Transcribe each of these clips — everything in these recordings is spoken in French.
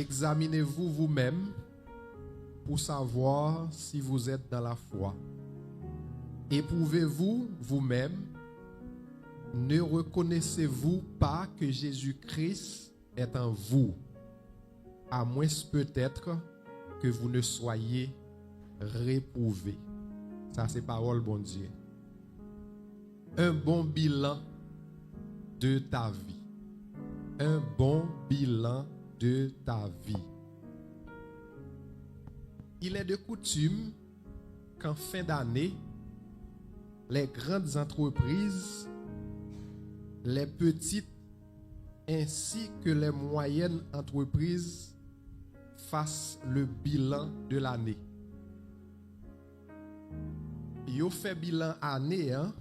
Examinez-vous vous-même pour savoir si vous êtes dans la foi. Éprouvez-vous vous-même. Ne reconnaissez-vous pas que Jésus-Christ est en vous, à moins peut-être que vous ne soyez réprouvés. Ça, c'est parole, bon Dieu. Un bon bilan de ta vie. Un bon bilan de ta vie. Il est de coutume qu'en fin d'année, les grandes entreprises, les petites ainsi que les moyennes entreprises fassent le bilan de l'année. Yo fait bilan année, hein,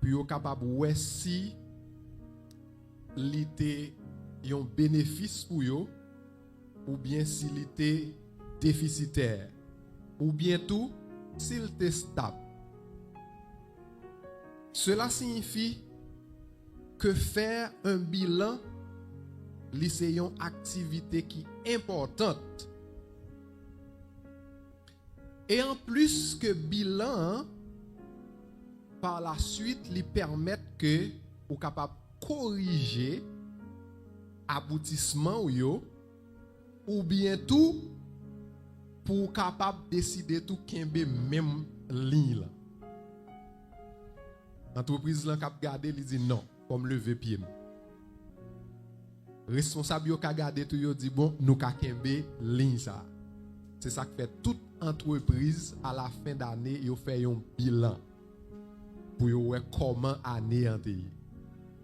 puis yo capable ouais si l'été yon bénéfice pour yo ou bien si l'été déficitaire ou bien tout s'il était stable. Cela signifie que faire un bilan, c'est une activité qui est importante. Et en plus que bilan, par la suite, lui permet que vous capable corriger aboutissement ou bien tout pour capable décider tout kembe même ligne là. Entreprise là cap garder, il dit non, comme lever pied. Responsable yo ka garder tout yo dit bon, nous ka kembe ligne ça. C'est ça que fait toute entreprise à la fin d'année, yo fait un bilan pour yo voir comment année en été.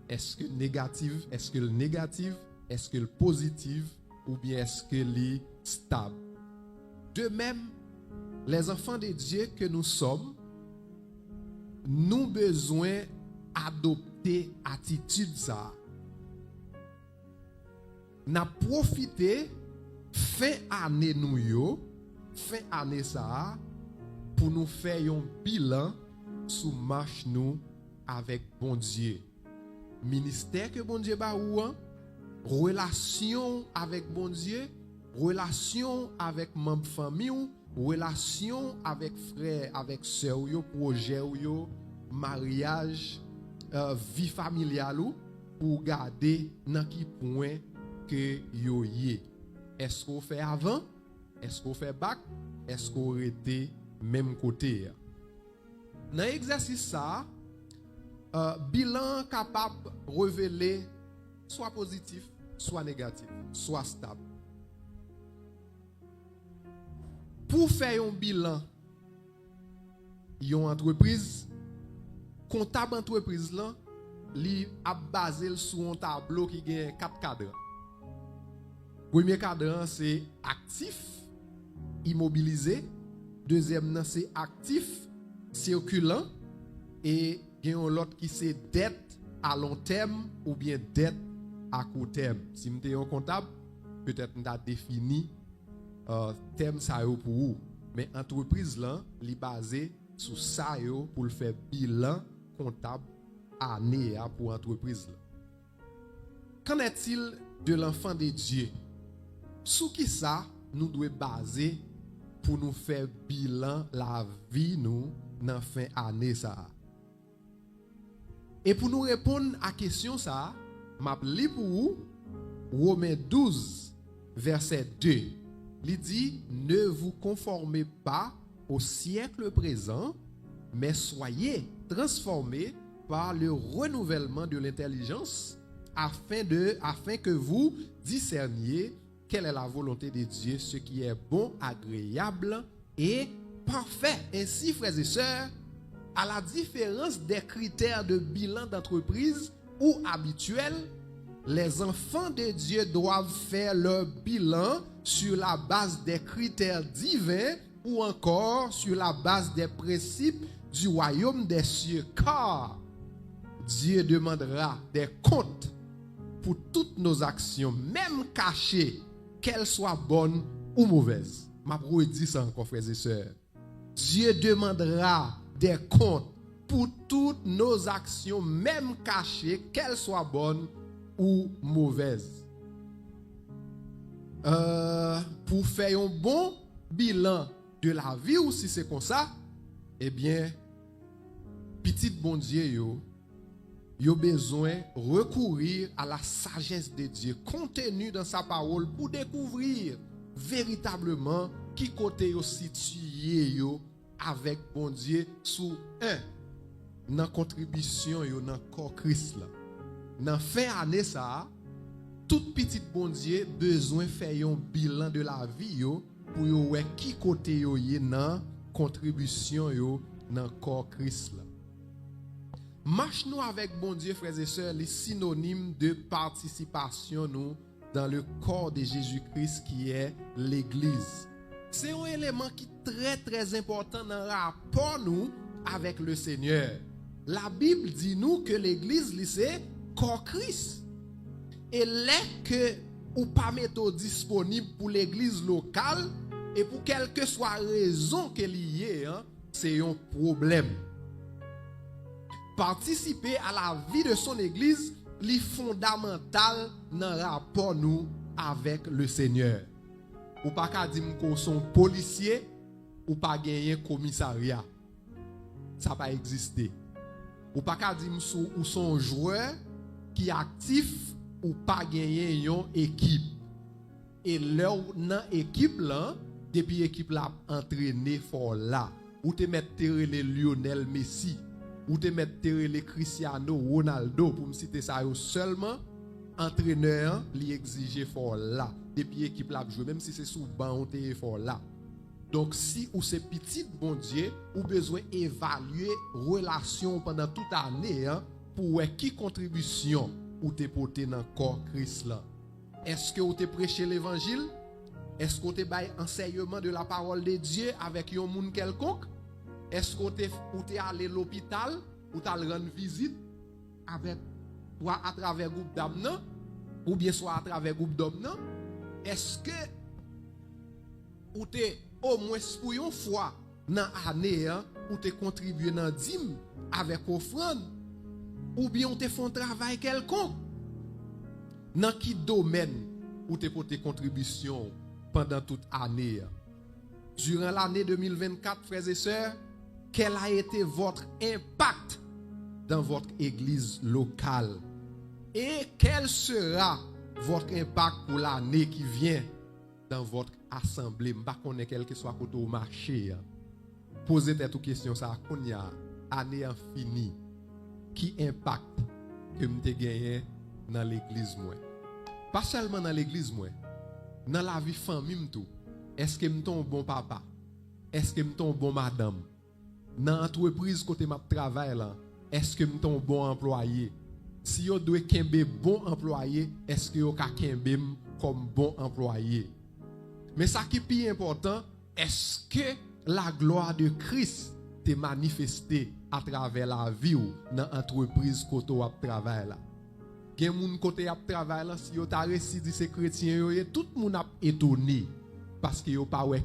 Est-ce que négative, est-ce que le négatif, est-ce que le positif ou bien est-ce que le stable. De même, les enfants de Dieu que nous sommes, nous besoin adopter attitude ça. N'a profité fin année nous yo, fin année ça pour nous faire un bilan sous marche nous avec bon Dieu. Ministère que bon Dieu ba ou, relation avec bon Dieu, relation avec membre famille ou relation avec frère, avec sœur ou projet ou mariage, vie familiale ou pour garder dans qui point que yo yé. Est-ce qu'on fait avant? Est-ce qu'on fait back? Est-ce qu'on était même côté? Dans l'exercice ça, bilan capable révéler soit positif, soit négatif, soit stable. Pour faire un bilan, une entreprise, comptable entreprise là, li a basé sur un tableau qui a 4 cadrans. Premier cadran c'est actif, immobilisé. Deuxième c'est actif, circulant. Et il y a l'autre qui c'est dette à long terme ou bien dette à court terme. Si vous êtes un comptable, peut-être vous avez défini terme ça pour vous. Mais entreprise là, li basé sur ça pour le faire bilan comptable année pour entreprise là. Qu'en est-il de l'enfant de Dieu? Sous qui ça nous devons baser pour nous faire bilan la vie nous dans fin année ça. Et pour nous répondre à la question ça, m'a li pour vous Romains 12 verset 2. Il dit ne vous conformez pas au siècle présent, mais soyez transformés par le renouvellement de l'intelligence afin que vous discerniez quelle est la volonté de Dieu, ce qui est bon, agréable et parfait. Ainsi, frères et sœurs, à la différence des critères de bilan d'entreprise ou habituels, les enfants de Dieu doivent faire leur bilan sur la base des critères divins ou encore sur la base des principes du royaume des cieux. Car Dieu demandera des comptes pour toutes nos actions, même cachées, qu'elles soient bonnes ou mauvaises. Ma dit ça encore, frères et sœurs. Dieu demandera des comptes pour toutes nos actions, même cachées, qu'elles soient bonnes ou mauvaises. pour faire un bon bilan de la vie ou si c'est comme ça, eh bien, petit bon Dieu, yo besoin recourir à la sagesse de Dieu contenue dans sa parole pour découvrir véritablement qui côté yo situé yo avec bon Dieu sous un dans contribution yo dans corps Christ là. Dans fin année ça, toute petite bon Dieu besoin faire un bilan de la vie yo pour yo ouais qui côté yo yé dans contribution yo dans corps Christ là. Marche nous avec bon Dieu frères et sœurs, les synonymes de participation nous dans le corps de Jésus-Christ qui est l'église. C'est un élément qui est très important dans le rapport nous avec le Seigneur. La Bible dit nous que l'église c'est corps Christ. Et là que ou pas mettre disponible pour l'église locale et pour quelle que soit raison qu'elle y est, c'est un problème. Participer à la vie de son église est fondamental dans le rapport nous avec le Seigneur. Ou pas qu'à dire qu'on sont policiers ou pas gagner commissariat. Ça pas exister. Ou pas qu'à dire ou sont joueurs qui actifs ou pas gagner une équipe. Et leur dans équipe là, depuis équipe là entraîné fort là, ou te mettre les Lionel Messi, ou te mettre les Cristiano Ronaldo pour me citer ça seulement entraîneur li exige fort là depuis équipe là jouer même si c'est sous banc on te fort là. Donc si ou c'est petit bon Dieu ou besoin évaluer relation pendant toute année pour qui contribution ou te porter dans corps Christ là. Est-ce que ou te prêcher l'évangile? Est-ce que tu bail enseignement de la parole de Dieu avec un monde quelconque? Est-ce que tu es allé à l'hôpital ou tu as rendre visite avec soit à travers groupe d'âmes ou bien soit à travers groupe d'hommes? Est-ce que ou tu au moins pour une fois dans l'année ou tu contribué dans dîme avec offrande ou bien on te fait un travail quelconque? Dans quel domaine ou tu porté contribution pendant toute année? Durant l'année 2024, frères et sœurs, quel a été votre impact dans votre église locale? Et quel sera votre impact pour l'année qui vient dans votre assemblée? Je ne sais pas quel que soit côté au marché. Posez cette question, ça qu'on y a année infinie. Qui impact que vous avez gagné dans l'église moi? Pas seulement dans l'église moi, dans la vie famille tout. Est-ce que je suis un bon papa? Est-ce que je suis un bon madame? Dans l'entreprise côté ma travail là, est-ce que je suis un bon employé? Si yo doit kembe bon employé, est-ce que yo ka kembe comme bon employé? Mais ça qui est plus important, est-ce que la gloire de Christ t'est manifestée à travers la vie ou dans l'entreprise côté à travail là? Gen moun côté à travail là, si yo ta réussi di ces chrétiens yo, tout moun a étonné parce que yo pas ouais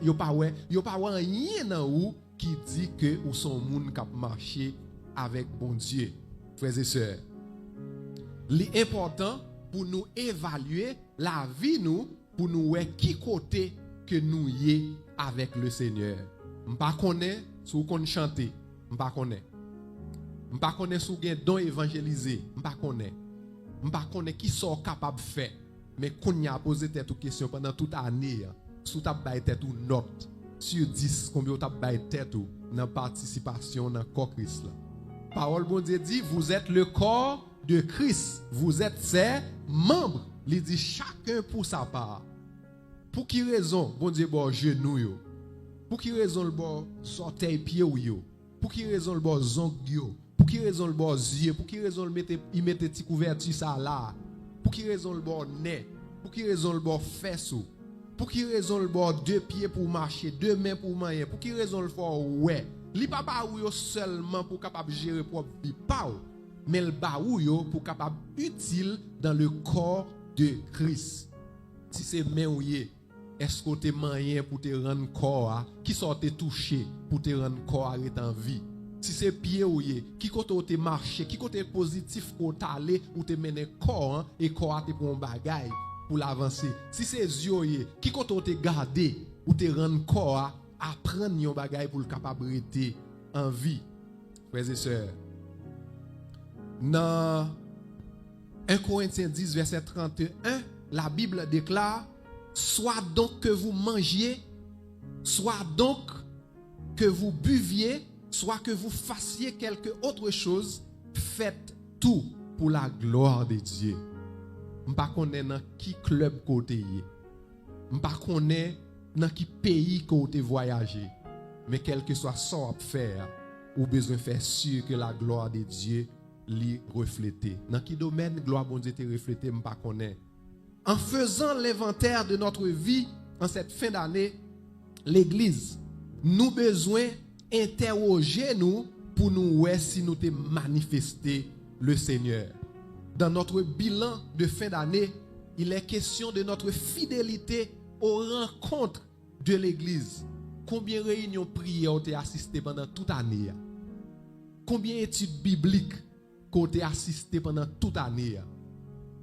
yo pas rien dans ou qui dit que ou son moun k'ap marcher avec bon Dieu. Frères et sœurs, l'important pour nous évaluer la vie nous pour nous voir qui côté que nous y avec le Seigneur. M'pa connaît sou kon chanter, m'pa connaît sou gen don évangéliser, m'pa connaît qui sont capable faire, mais qu'on y a posé tête ou question pendant toute année sou t'a bay tête ou note sur 10 combien t'a bay tête ou dans participation dans corps Christ là. Parole bon Dieu dit vous êtes le corps de Christ, vous êtes ses membres. Il dit chacun pour sa part. Pour qui raison bon Dieu bon genou yo? Pour qui raison le bon sorteil pied ou yo? Pour qui raison le bon zong yo? Pour qui raison le bon yeux? Pour qui raison il mette petit couverture ça là? Pour qui raison le bon nez? Pour qui raison le bon fesse? Pour qui raison le bon deux pieds pour marcher, deux mains pour manger? Pour qui raison le fort ouais? Li pa ba ou yo seulement pour capable gérer propre vie pa ou, mais le ba ou yo pour capable utile dans le corps de Christ. Si c'est main ou yé, est-ce que tu moyen pour te rendre corps qui sorte toucher pour te rendre corps être en vie? Si c'est pied ou yé, qui côté te marcher, qui côté positif pour t'aller ou te mener corps et corps te pour un bagage. pour l'avancer. Si c'est yeux qui quand on te garder ou te rendre corps apprendre yon bagay pour le capable rester en vie. Frères et sœurs, dans 1 Corinthiens 10 verset 31, la Bible déclare: soit donc que vous mangiez, soit donc que vous buviez, soit que vous fassiez quelque autre chose, faites tout pour la gloire de Dieu. Je ne sais pas dans qui club côté yé. Je ne sais pas dans qui pays côté voyager. Mais quel que soit ce qu'on faire, ou besoin de faire sûr que la gloire de Dieu l'y refléter. Dans quel domaine gloire de Dieu est reflétée, je ne sais pas. En faisant l'inventaire de notre vie en cette fin d'année, l'Église, nous besoin interroger nous pour nous voir si nous te manifesté le Seigneur. Dans notre bilan de fin d'année, il est question de notre fidélité aux rencontres de l'Église. Combien de réunions prières ont été assistées pendant toute l'année? Combien d'études bibliques ont été assistées pendant toute l'année?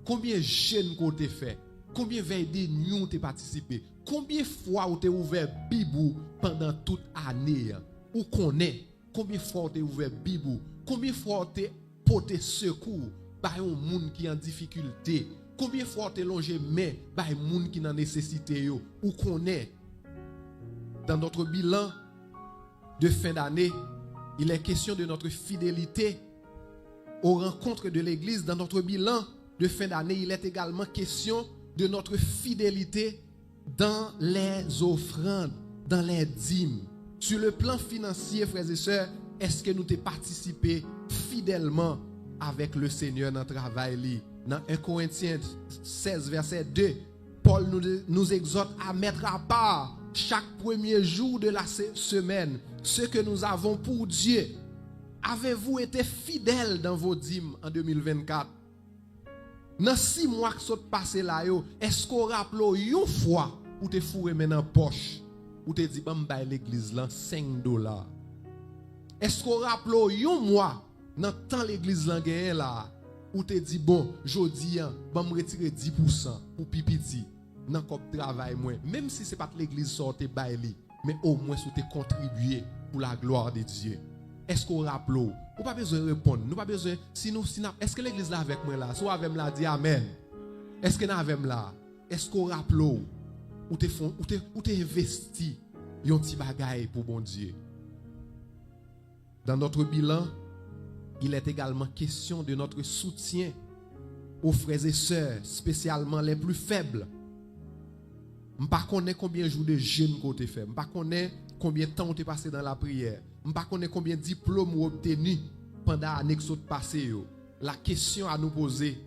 Combien de jeûnes ont été faits? Combien de veilles de nuit ont été participées? Combien de fois ont été ouvert Bible pendant toute l'année? Ou connaît? Combien de fois ont été ouvert Bible? Combien de fois ont été porté secours par un monde qui est en difficulté? Combien de fois ont été longé main par un monde qui est en nécessité? Ou connaît? Dans notre bilan de fin d'année, il est question de notre fidélité aux rencontres de l'Église. Dans notre bilan de fin d'année, il est également question de notre fidélité dans les offrandes, dans les dîmes. Sur le plan financier, frères et sœurs, est-ce que nous t'ai participé fidèlement avec le Seigneur dans le travail? Dans 1 Corinthiens 16, verset 2, Paul nous exhorte à mettre à part chaque premier jour de la semaine ce que nous avons pour Dieu. Avez-vous été fidèles dans vos dîmes en 2024? Dans 6 mois qui sont passés là, est-ce qu'on rappelle une fois ou te fourré dans poche ou te dit bon bah l'église là $5? Est-ce qu'on rappelle un mois dans temps l'église là gagne là ou te dit bon jodi bon me retirer 10% pour pipiti dans comme travail moi, même si c'est pas l'église sorte baili, mais au moins sous te contribuer pour la gloire de Dieu. Est-ce qu'on rappelle? Ou pas besoin de répondre. Nous pas besoin. Est-ce que l'église là avec moi là? Soit avec moi là, dit amen. Est-ce que nous avec moi là? Est-ce qu'on rappelle? Ou te investi yon petit bagaille pour bon Dieu? Dans notre bilan, il est également question de notre soutien aux frères et sœurs, spécialement les plus faibles. Je ne sais pas combien de jours de jeûne qu'on a fait. Je ne sais pas combien de temps on a passé dans la prière. Je ne sais pas combien de diplômes on a obtenu pendant l'année qui est passée. La question à nous poser,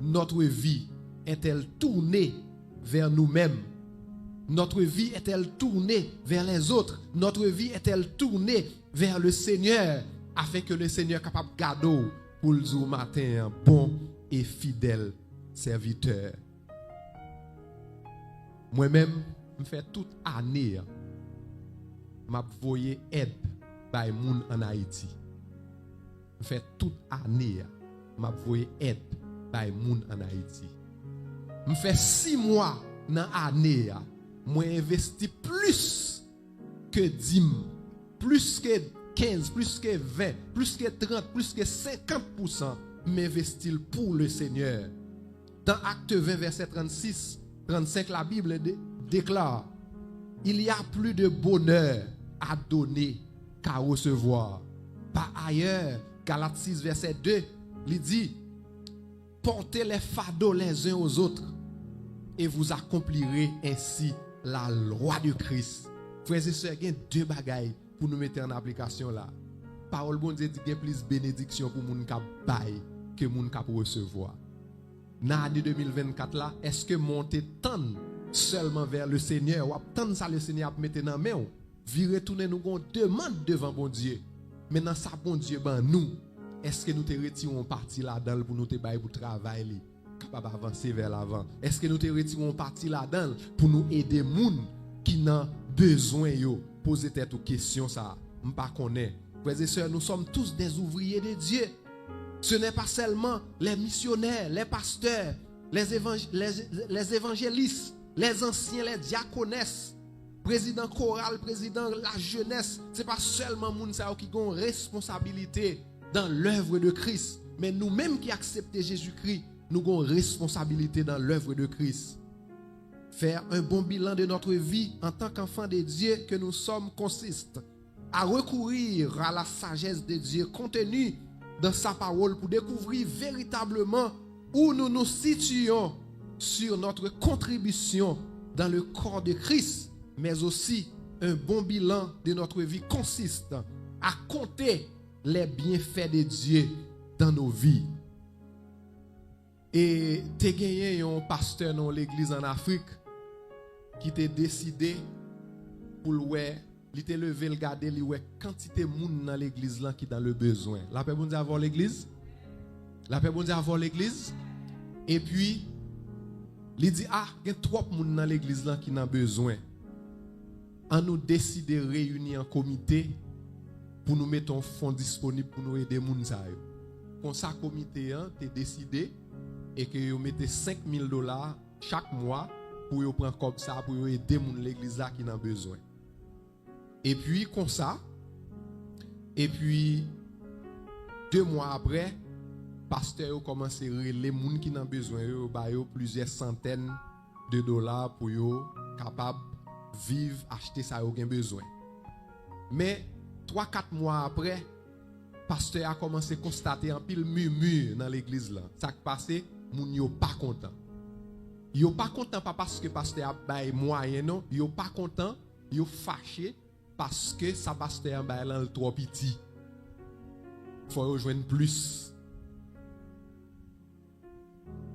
notre vie est-elle tournée vers nous-mêmes? Notre vie est-elle tournée vers les autres? Notre vie est-elle tournée vers le Seigneur afin que le Seigneur soit capable de garder pour le jour matin un bon et fidèle serviteur? Moi-même, je fais toute année, je voyais aide par les gens en Haïti. Je fais toute année, je voyais aide par les gens en Haïti. Je fais 6 mois dans l'année, je investis plus que 10, plus que 15, plus que 20, plus que 30, plus que 50%, m'investis pour le Seigneur. Dans Acte 20, verset 36, 35, la Bible déclare: il y a plus de bonheur à donner qu'à recevoir. Par ailleurs, Galates 6, verset 2, il dit: portez les fardeaux les uns aux autres et vous accomplirez ainsi la loi de Christ. Frères et sœurs, il y a 2 bagailles pour nous mettre en application là. Parole bon Dieu dit qu'il y a plus de bénédiction pour moun k'ap bail que moun k'ap recevoir. Dans l'année 2024 là, est-ce que monter tant seulement vers le Seigneur ou tant ça le Seigneur a mettre dans main, virer tourner nous on demande devant bon Dieu. Maintenant ça bon Dieu ben nous, est-ce que nous te retirons partie là-dedans pour nous te bail pour travail capable avancer vers l'avant? Est-ce que nous te retirons partie là-dedans pour nous aider moun qui n'ont besoin yo poser tête aux questions ça? M'pas connaît. Frères et sœurs, nous sommes tous des ouvriers de Dieu. Ce n'est pas seulement les missionnaires, les pasteurs, les évangélistes, les anciens, les diaconesses, président choral, président la jeunesse, ce n'est pas seulement moun sa qui ont responsabilité dans l'œuvre de Christ, mais nous-mêmes qui acceptons Jésus-Christ, nous avons responsabilité dans l'œuvre de Christ. Faire un bon bilan de notre vie en tant qu'enfants de Dieu que nous sommes consiste à recourir à la sagesse de Dieu contenue dans sa parole pour découvrir véritablement où nous nous situons sur notre contribution dans le corps de Christ, mais aussi un bon bilan de notre vie consiste à compter les bienfaits de Dieu dans nos vies. Et tu as gagné un pasteur dans l'église en Afrique qui t'a décidé pour le il t'a levé le garder li ouais quantité de monde dans l'église là qui dans le besoin. La paix bon Dieu avoir l'église. La paix bon Dieu avoir l'église. Et puis il dit il y a trop de monde dans l'église là qui n'a besoin. On nous décider réunir en comité pour nous mettre un fonds disponible pour nous aider moun sa yo. Comme ça comité hein, t'es décidé et que vous mettez $5,000 chaque mois pour vous prendre comme ça pour vous aider moun l'église là qui n'a besoin. Et puis comme ça et puis 2 mois après pasteur a commencé à les moun qui n'a besoin yo ba yo plusieurs centaines de dollars pour yo capable vivre acheter ça yo gen besoin. Mais 3-4 mois après pasteur a commencé à constater un pile murmure dans l'église là. Ça qui passé moun yo pas content. Yo pas content pas parce que pasteur a bail moyen non, yo pas content, yo fâché parce que sa pasteur bail là trop petit. Faut rejoindre plus.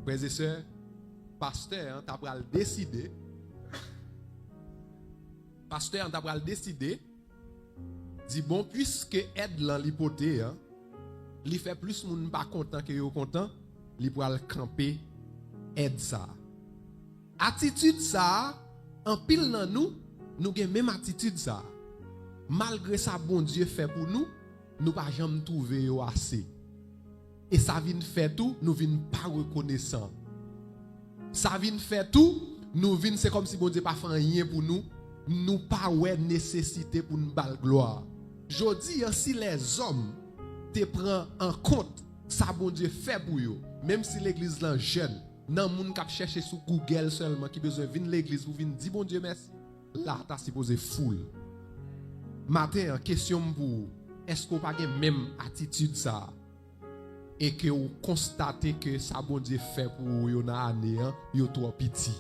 Frères et sœurs, pasteur t'a pral décider. Pasteur t'a pral décider dit bon puisque aide dans l'hypothèse hein, li fait plus moun pas content que yo content, li pral camper aide ça. Attitude ça en pile dans nous gen même attitude ça. Malgré ça bon Dieu fait pour nous pas jamais trouver yo assez. Et ça vient faire tout, nous vinn pas reconnaissant. Ça vient faire tout, nous vinn c'est comme si bon Dieu pas fait rien pour nous pas ouais nécessité pour nous bal gloire. Jodi si les hommes te prend en compte ça bon Dieu fait pour eux, même si l'église là jeune, nan moun k'ap chercher sur Google seulement qui besoin vinn l'église pour vinn dire bon Dieu merci. Là t'as supposé foule. Matin question pour est-ce qu'on pas même attitude ça et que vous constatez que ça bon Dieu fait pour vous dans année yo trop petit.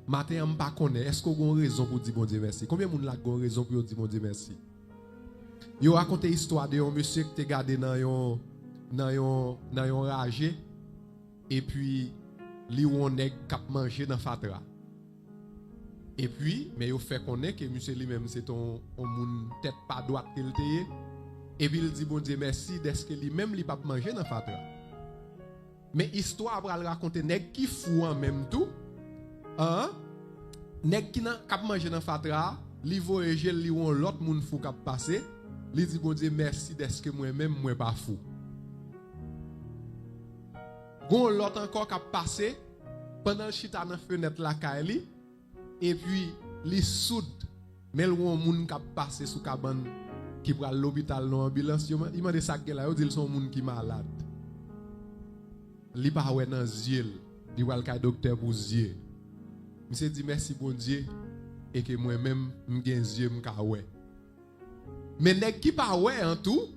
Matin on pas connaît est-ce qu'on a une raison pour dire bon Dieu merci. Combien moun la gon raison pour dire bon Dieu merci. Yo raconté histoire de un monsieur qui te gardé dans yon rage et puis li ou nèg k'ap manger dans fatra. Et puis mais yo fait connaître que monsieur lui-même c'est un moun tête pas droite qu'il te. Et puis il dit bon Dieu merci d'est-ce que lui-même li pas manger dans fatra. Mais histoire va raconter nèg qui fou en même tout. Hein? Nèg qui k'ap manger dans fatra, li voyage li ou l'autre moun fou k'ap passer, li dit bon Dieu merci d'est-ce que moi-même moi pas fou. Gon l'autre encore k'ap passer pendant chita dans fenêtre la kaili et puis li soude mais le moun k'ap passer sous cabane qui pral l'hôpital dans ambulance il m'a dit ça que là yo dit son moun qui malade. Li pa wè nan yeux, li wal ka docteur pour yeux. Monsieur dit merci bon Dieu et que moi-même m'gen yeux m'ka wè. Mais nèg qui pa wè en tout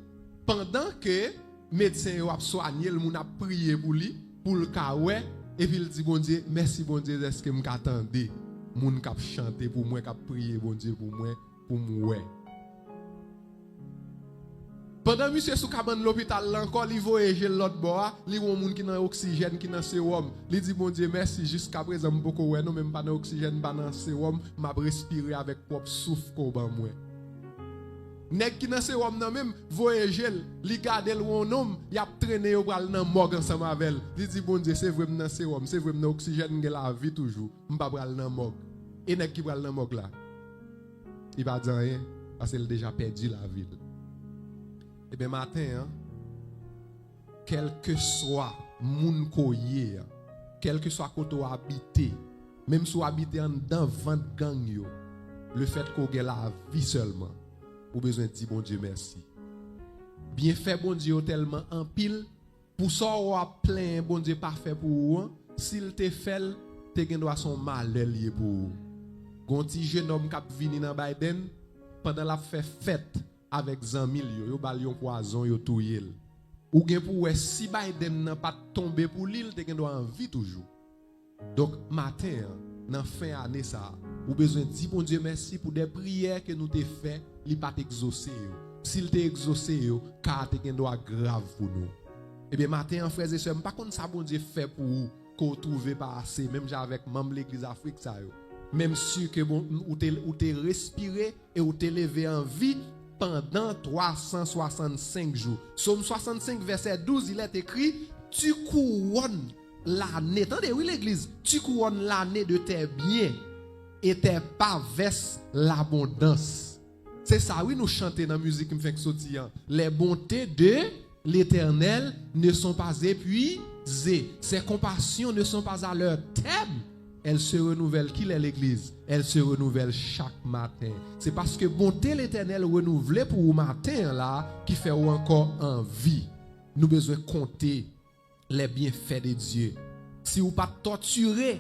pendant que médecin yo a soigné le moun a prié pour lui pour le ka wè et puis il dit bon Dieu merci bon Dieu est-ce que m'ka attendé moun k'ap chanter pour moi k'ap prier bon Dieu pour moi pour moi. Pendant monsieur sous cabane l'hôpital encore li voyage l'autre bord, li won moun qui nan oxygène qui nan sérum, li dit bon Dieu merci jusqu'à présent beaucoup ouais non même pas dans oxygène pas dans sérum, m'a respirer avec propre souffle ko ban moi. Nèg qui nan sérum nan même voyage li gade l won homme, y a traîné au bral nan morgue ensemble avec elle. Li dit bon Dieu c'est vrai nan sérum, c'est vrai nan oxygène gen la vie toujours, m'pa bral nan morgue. Et nèg qui bral nan morgue là, il va dire rien parce qu'il déjà perdu la vie. Eh bien, matin, quel que soit moun koye, quel que soit côté où habité, même si vous habitez en dans 20 gang yo, le fait qu'on ait la vie seulement, ou besoin de dire bon Dieu merci. Bien fait bon Dieu tellement en pile pour ça ou a plein bon Dieu parfait pour vous, s'il te fait te gen doit son malheur lié pour vous. Gon ti jeune homme qui vini dans Biden pendant la fête avec 100 000 yo bal yon poison yo touye. Ou gen pour si Biden n'a pas tombé pour l'île te gen doit en vie toujours. Donc matin dans fin année ça, ou besoin de dire bon Dieu merci pour des prières que nous te fait, li pas exaucé yo. S'il te exaucé yo, car te gen doit grave pour nous. Eh bien matin frères et sœurs, pas contre ça bon Dieu fait pour vous qu'on trouve pas assez même avec membre l'église Afrique ça yo. Même sûr que bon ou te respiré et ou te levé en vie pendant 365 jours. Somme 65 verset 12 il est écrit tu couronnes l'année. Attendez, oui l'église, tu couronnes l'année de tes biens et tes pas versent l'abondance. C'est ça, oui, nous chantons dans la musique qui me fait sortir. Les bontés de l'Éternel ne sont pas épuisées. Ses compassions ne sont pas à leur terme. Elles se renouvellent. Qui est l'église? Elles se renouvellent chaque matin. C'est parce que bonté l'Éternel renouvelée pour le matin là qui fait encore en vie. Nous besoin compter les bienfaits de Dieu. Si vous pas torturé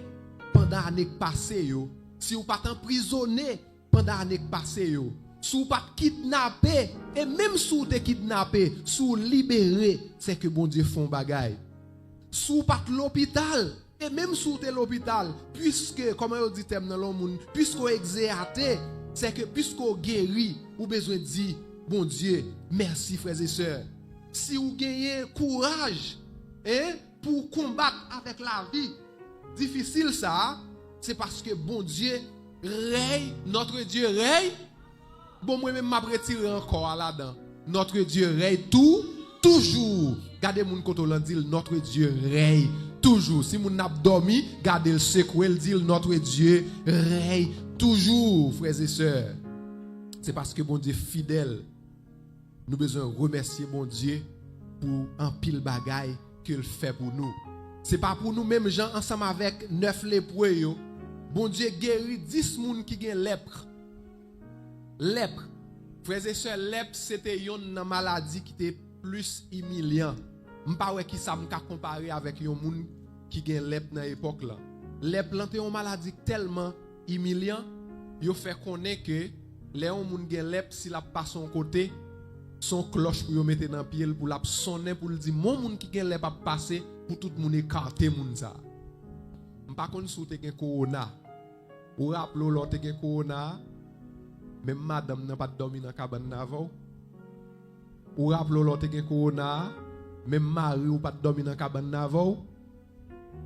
pendant l'année passée, si vous pas emprisonné pendant l'année passée, si vous pas kidnappé, et même si vous êtes kidnappé, si vous libéré, c'est que bon Dieu font bagaille. Si vous pas l'hôpital, et même si vous êtes l'hôpital, puisque, comme on dit dans le monde, puisque vous exercez, c'est que puisque vous guéri, vous avez besoin de dire, bon Dieu, merci frères et sœurs. Si vous gagnez courage, pour combattre avec la vie, difficile ça, c'est parce que bon Dieu règne, notre Dieu règne. Bon, moi-même, m'a retiré encore là-dedans. Notre Dieu règne toujours. Gardez mon côté, on dit notre Dieu règne toujours. Si mon a dormi, gardez le secoué, il dit notre Dieu règne toujours, frères et sœurs. C'est parce que bon Dieu fidèle. Nous besoin remercier bon Dieu pour un pile bagaille qu'il fait pour nous. C'est pas pour nous mêmes gens ensemble avec 9 lépreux. Bon Dieu guérit 10 personnes qui ont lèpre. Lèpre. Frères et sœurs, lèpre c'était une maladie qui était plus humiliant. M'pa wè qui ça m'ka comparer avec yon moun qui gen lèpre dans l'époque là. Lèpre c'est une maladie tellement humiliant, yo fait connaître que les moun gen lèpre si la passe son côté, son cloche pour yo mettre dans pied pour la sonner pour dire mon moun qui gen lèpre a passer pour tout moun écarter moun ça. M'pa konn sou te gen corona. Ou rappelou l'autre te gen corona. Même madame n'a pas dormi dans la cabane avant. Ou rappelez l'autre qui corona, même mari ou pas dormi dans la cabane avant.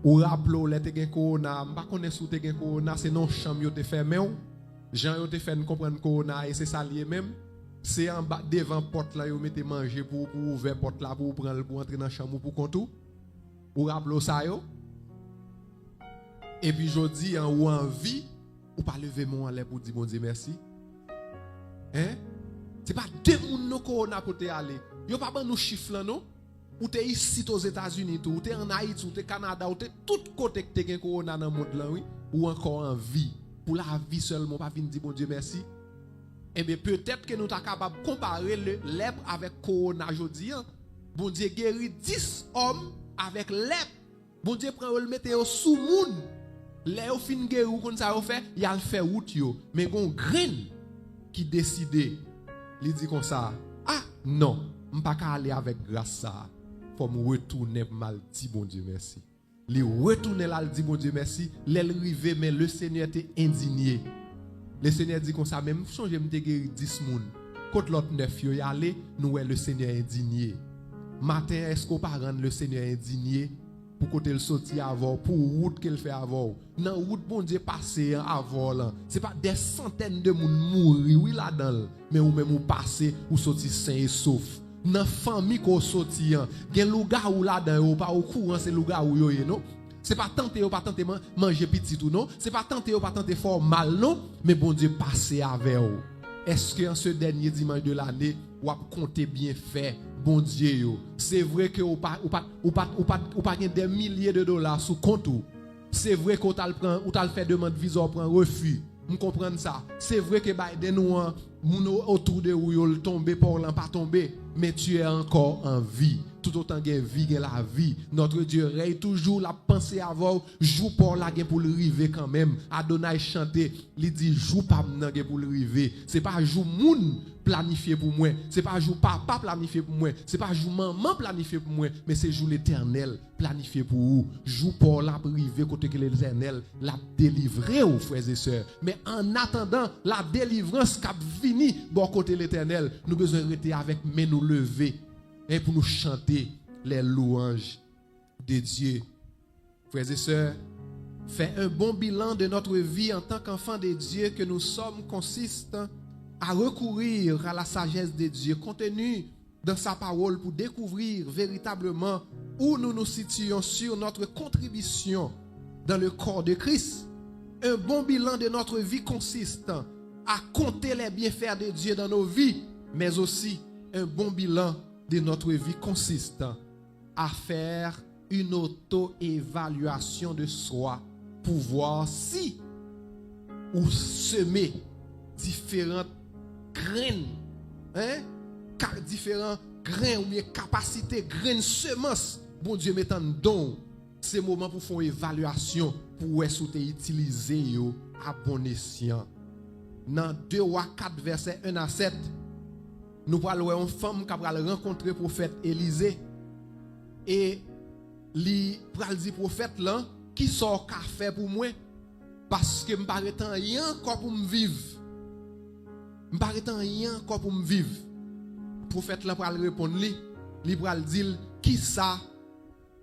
Ou rappelez l'autre qui corona, pas connaître sous te corona, c'est non chambre yo te fermé. Jean yo te fait comprendre corona et c'est ça lié même. C'est en bas devant porte là yo mettez manger pour ouvrir porte là pour prendre pour entrer dans chambre pour contou. Ou rappelez ça yo. Et puis jodi en ou en vie, ou pas lever mon en l'air pour dire bon Dieu merci. C'est pas deux moun corona pour te aller. Yo pas ban nous chiffre là non. Ou t'es ici aux États-Unis ou t'es en Haïti ou t'es Canada ou t'es tout côté que t'es corona dans monde là oui ou encore en vie. Pour la vie seulement pas venir dire bon Dieu merci. Eh bien peut-être que nous sommes capables de comparer le lèpre avec corona aujourd'hui. Bon Dieu guérit 10 hommes avec lèpre. Bon Dieu prend le mettre sous moun. Les au fin guéri ou comme ça au fait, il a le fait route yo. Mais gon grain qui décide, il dit comme ça, ah non, je ne peux pas aller avec grâce ça. Faut me retourner mal dit bon Dieu merci. Il retourne là, il dit bon Dieu merci, l'elle rive mais le Seigneur était indigné. Le Seigneur dit comme ça, même changer me guéri 10 moun. Quand l'autre 9 yo y aller, nous le Seigneur indigné. Matin est-ce qu'on pas rendre le Seigneur indigné pour côté le sorti avant pour route qu'elle fait avant. Dans route bon Dieu passer avant là. C'est pas des centaines de moun mourir oui là-dedans, mais ou même ou passer ou sorti sain et sauf. Dans famille qu'on sorti, gen lugar ou là-dedans ou pas au courant c'est lugar où yo non. C'est pas tenter ou pas tenter manger petit ou non, c'est pas tenter ou pas tenter fort mal non, mais bon Dieu passer avec vous. Est-ce que en ce dernier dimanche de l'année, ou a compté bien fait bon Dieu. C'est vrai que ou pas des milliers de dollars sous compte. C'est vrai qu'on t'a fait demande visa prend refus. Vous comprenez ça? C'est vrai que Biden ou autour de où il tombé pour l'en pas tomber, mais tu es encore en vie. Tout autant que vie que la vie. Notre Dieu règne toujours la pensée avant, joue pour la guerre pour le river quand même. Adonai chanter, il dit joue pas m'nangue pour le river. C'est pas joue moun planifié pour moi, c'est pas joue papa planifié pour moi, c'est pas joue maman planifié pour moi, mais c'est joue l'Éternel planifié pour vous. Joue pour la river côté que l'Éternel l'a délivré aux frères et sœurs. Mais en attendant la délivrance qu'a fini bon côté l'Éternel, nous besoin rester avec main nous lever et pour nous chanter les louanges de Dieu. Frères et sœurs, faire un bon bilan de notre vie en tant qu'enfants de Dieu que nous sommes consiste à recourir à la sagesse de Dieu contenue dans sa parole pour découvrir véritablement où nous nous situons sur notre contribution dans le corps de Christ. Un bon bilan de notre vie consiste à compter les bienfaits de Dieu dans nos vies, mais aussi un bon bilan de notre vie consiste à faire une auto-évaluation de soi pour voir si ou semer différentes graines, différents grains ou bien capacités, graines, semences, bon Dieu mettant don. C'est moment pour faire une évaluation pour est-ce que tu utiliser à bon escient. Dans 2 Rois 4 verset 1 à 7, nous parlons d'une femme qui a rencontré le prophète Élisée. Et li pral di prophète là qui sort café pour moi parce que m'paraît tant rien encore pour me vivre. M'paraît tant rien encore pour me vivre. Prophète là pral répondre li pral dire qui ça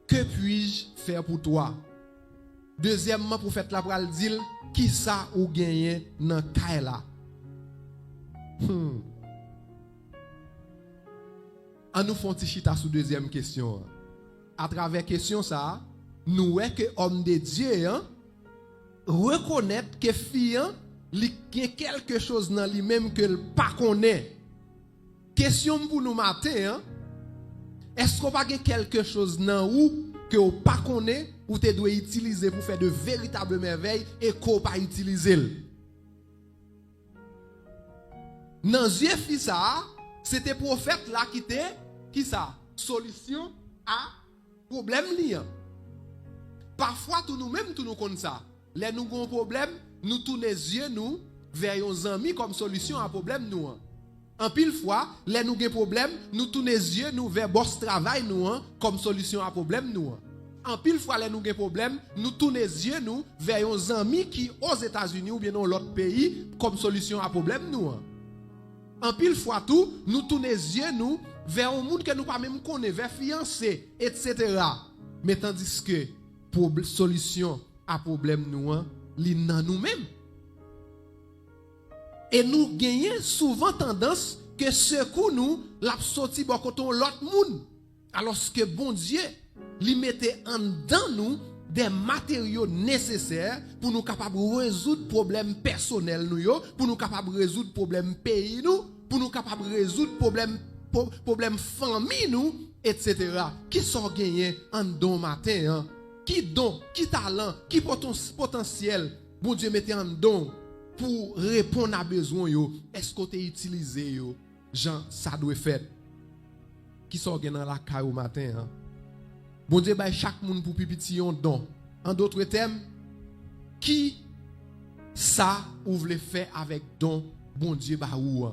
que puis-je faire pour toi? Deuxièmement prophète là pral dire qui ça ou gagner dans caille là. En nous font petit chita sous deuxième question. À travers question ça, nous voyons que homme de Dieu reconnaître que fille il y a quelque chose dans lui-même que ne pas connaît. Question pour nous matin, est-ce qu'on pas quelque chose dans ou que on pas connaît ou tu dois utiliser pour faire de véritables merveilles et qu'on pas utiliser? Dans Dieu fit ça, c'était prophète là qui était qui ça? Solution à problème liant. Parfois tout nous-mêmes tout nous connaissons ça. Les nous avons un problème, nous tournons les yeux nous vers nos amis comme solution à problème nous. En pile fois, les nous avons un problème, nous tournons les yeux nous vers boss travail nous comme solution à problème nous. En pile fois, les nous avons un problème, nous tournons les yeux nous vers nos amis qui aux États-Unis ou bien dans l'autre pays comme solution à problème nous. En pile fois tout, nous tournons les yeux nous vers un monde que nous pas même connaît, vers fiancé, etc. Mais tandis que pour solution à problème nous, li nan nous-mêmes. Et nous gagnons souvent tendance que ce coup nous l'a sorti bon côté l'autre monde. Alors que bon Dieu lui mettait en dedans nous des matériaux nécessaires pour nous capables de résoudre problèmes personnels nous pour nous capables de résoudre problèmes pays nous, pour nous capables de résoudre problèmes famille nous, etc. Qui sont gagnés en don matin, qui don, qui talent, qui potentiel, bon Dieu mettez en don pour répondre à besoin yo. Est-ce que tu utilisé yo? Jean, ça doit faire. Qui sont gagnés dans la caille au matin, Bon Dieu bail chaque monde pour pipiti un don. En d'autres termes, qui ça ou voulez faire avec don bon Dieu ba ou?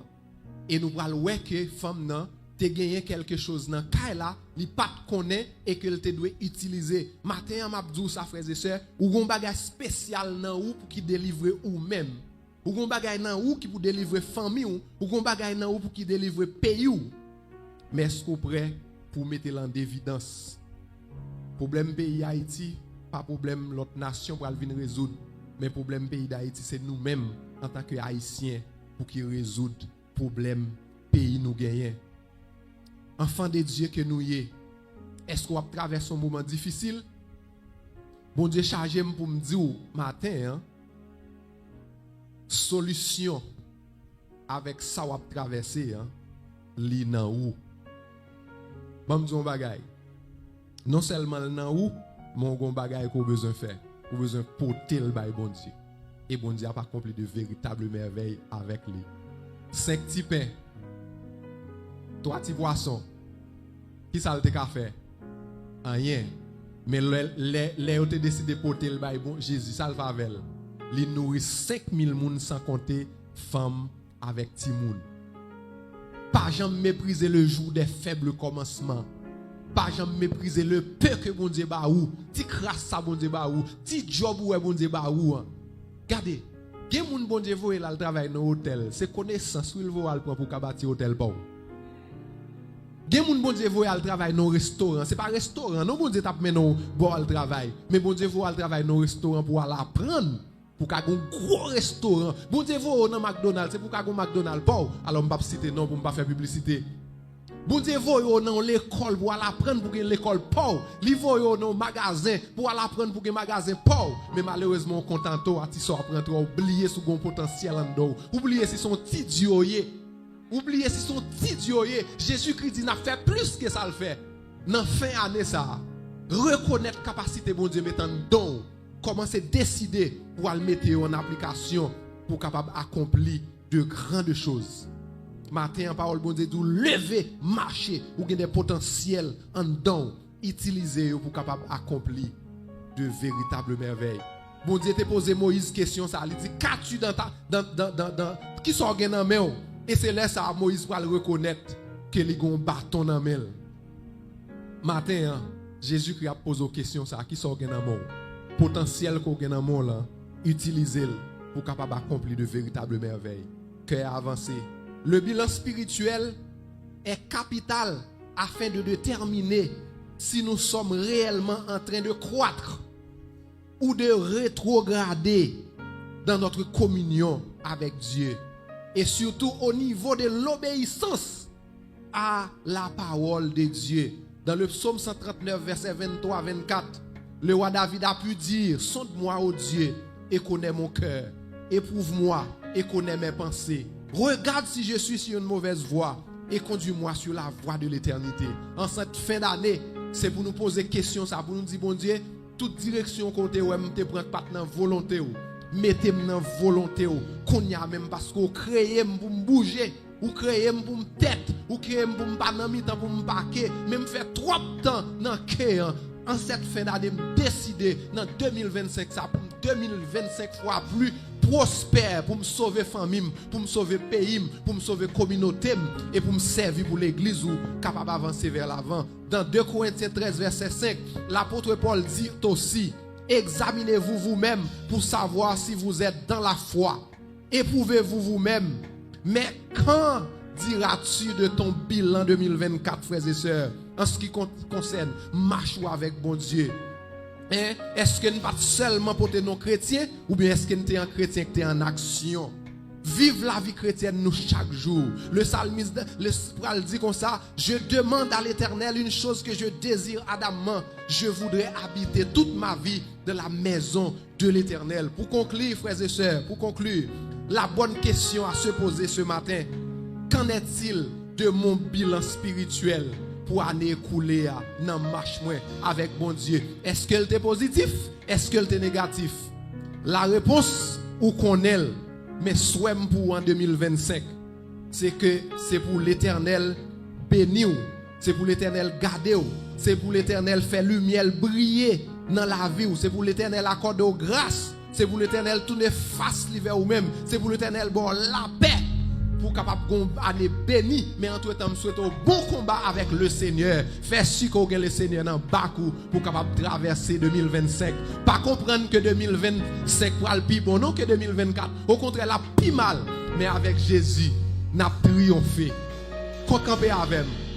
Et nous pral ouais que femme nan te gagné quelque chose dans caille là, li pas connaît et que te doit utiliser. Matin m'a dit ça frères et sœurs, ou gon bagage spécial nan ou pour qui délivrer ou même. Ou gon bagage nan ou qui pour délivrer famille ou gon bagage nan ou pour qui délivrer pays ou. Mais est-ce qu'on prêt pour mettre en évidence? Problème pays Haïti, pas problème l'autre nation pour venir résoudre, mais problème pays d'Haïti c'est nous-mêmes en tant que haïtiens pour qui résoudre problème pays nous gagnons. Enfant de Dieu que nous y est-ce qu'on va traverser un moment difficile? Bon Dieu chargé pour me dire matin solution avec ça on va traverser li nan ou. Mam di un bagay. Non seulement nan ou, mon gon bagay qu'on besoin faire. Qu'on besoin porter le bail bon Dieu. Et bon Dieu a pas accompli de véritables merveilles avec lui. 5 petits pains. 3 petits poissons. Qui ça le ka fait? Rien. Mais les ont décidé de porter le bail bon Jésus, ça le fait avec. Il nourrit 5000 moun sans compter femmes avec ti moun. Pas jamais mépriser le jour des faibles commencements. Pas jamais mépriser le peu que bon Dieu ba ou. Ti crasse ça bon Dieu ba ou. Ti job ou bon Dieu ba ou. Regardez, gen moun bon Dieu voye là le travail dans hôtel, c'est connaissance ou il voye pour bâtir hôtel pour. Gen moun bon Dieu voye le travail dans restaurant, c'est pas restaurant, non bon Dieu t'a mené non bon le travail, mais bon Dieu voye le travail dans restaurant pour aller apprendre. Pour qu'a un gros restaurant. Bon Dieu voye dans McDonald's, c'est pour qu'a un McDonald's pas. Alors m'pa citer non pour m'pa faire publicité. Bon Dieu voye dans l'école pour aller apprendre pour que l'école pas. Li voye dans magasin pour aller apprendre pour que magasin pas. Mais malheureusement on content à ti so apprendre trop oublier sous gon potentiel en dedans. Oublier si son petit Dieu. Oubliez si son petit Dieu, Jésus-Christ dit n'a fait plus que ça le fait. Dans fin année ça, reconnaître capacité bon Dieu mettant don, commencer à décider pour le mettre en application pour capable accomplir de grandes choses. Matin en parole bon Dieu dit lever, marcher ou des potentiels en don, utiliser pour capable accomplir de véritables merveilles. Bon Dieu t'a posé Moïse question ça, il dit qu'as-tu dans qui sont dans main? Et c'est là ça Moïse va le reconnaître que il a un bâton dans main. Matin, Jésus-Christ a posé une question ça qui sont dans main. Potentiel qu'on a dans main là, utilisez-le pour capable accomplir de véritables merveilles. Cœur avancé. Le bilan spirituel est capital afin de déterminer si nous sommes réellement en train de croître ou de rétrograder dans notre communion avec Dieu. Et surtout au niveau de l'obéissance à la parole de Dieu. Dans le psaume 139, verset 23-24, le roi David a pu dire, sonde-moi, ô Dieu, et connais mon cœur. Éprouve-moi et connais mes pensées. Regarde si je suis sur une mauvaise voie et conduis-moi sur la voie de l'éternité. En cette fin d'année, c'est pour nous poser question, ça pour nous dire, bon Dieu, toute direction qu'on te prend pas dans volonté ou. Mettez-moi dans volonté ou qu'on y a même parce qu'on crée pour me bouger ou créer pour me tête ou créer pour me pas dans mi-temps pour me paquer même faire trop de temps dans cœur en cette fin d'année me décider dans 2025 ça pour 2025 fois plus prospère pour me sauver famille pour me sauver pays pour me sauver communauté et pour me servir pour l'église ou capable d'avancer vers l'avant. Dans 2 Corinthiens 13 verset 5 l'apôtre Paul dit aussi: examinez-vous vous-même pour savoir si vous êtes dans la foi. Éprouvez-vous vous-même. Mais quand diras-tu de ton bilan 2024, frères et sœurs, en ce qui concerne marche avec bon Dieu? Est-ce que nous pas seulement pour nos chrétiens ou bien est-ce que nous sommes un chrétien qui est en action? Vive la vie chrétienne nous chaque jour. Le psalmiste dit comme ça: je demande à l'Éternel une chose que je désire ardemment. Je voudrais habiter toute ma vie dans la maison de l'Éternel. Pour conclure, frères et sœurs, la bonne question à se poser ce matin: qu'en est-il de mon bilan spirituel pour année écoulée dans marche avec bon Dieu? Est-ce qu'elle est positif? Est-ce qu'elle est négatif? La réponse ou qu'on est, mais souhait pour en 2025, c'est que c'est pour l'Éternel bénir, c'est pour l'Éternel garder, c'est pour l'Éternel faire lumière briller dans la vie, c'est pour l'Éternel accorder grâce, c'est pour l'Éternel tourner face vers vous-même, c'est pour l'Éternel bon la paix pour capable année bénie. Mais entre temps, je souhaite un bon combat avec le Seigneur. Faire si qu'on gagne le Seigneur dans Bakou pour capable traverser 2025. Pas comprendre que 2025 va le plus bon, non que 2024. Au contraire, la plus mal. Mais avec Jésus, n'a triomphé. Qu'on campe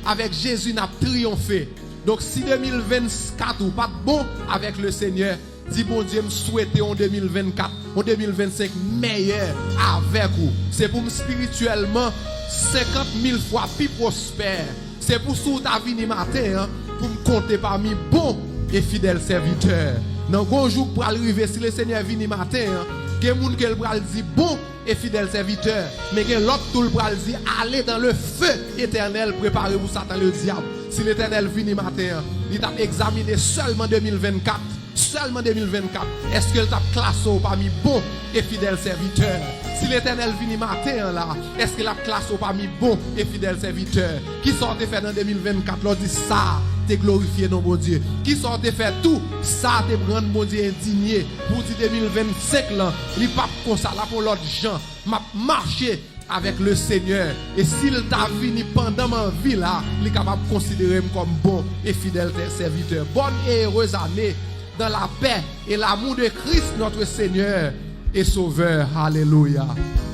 avec Jésus, n'a triomphé. Donc si 2024 ou pas bon avec le Seigneur, dis bon Dieu me souhaiter en 2024, en 2025 meilleur avec vous. C'est pour me spirituellement 50 000 fois plus prospère. C'est pour sous ta vie matin pour me compter parmi bons et fidèles serviteurs. Dans un jour pour arriver si le Seigneur vient matin, Il y a des gens qui pral dit bon et fidèle serviteur, mais il y a l'autre tout le pral dit allez dans le feu éternel préparé pour Satan le diable. Si l'Éternel vient matin, il t'a examiné seulement 2024. Seulement 2024. Est-ce qu'il t'a classé parmi bon et fidèle serviteur? Si l'Éternel vient matin là, est-ce qu'il a classé parmi bon et fidèle serviteur? Qui sortait fait dans 2024? L'on dit ça, t'es glorifié non mon Dieu. Qui sortait fait tout ça, t'es rendre mon Dieu indigné. Pour dire 2025 là, il pas comme ça là pour l'autre gens. M'a marché avec le Seigneur. Et s'il t'a venu pendant ma vie là, il est capable de considérer comme bon et fidèle serviteur. Bonne et heureuse année dans la paix et l'amour de Christ notre Seigneur et Sauveur. Alléluia.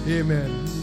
Amen.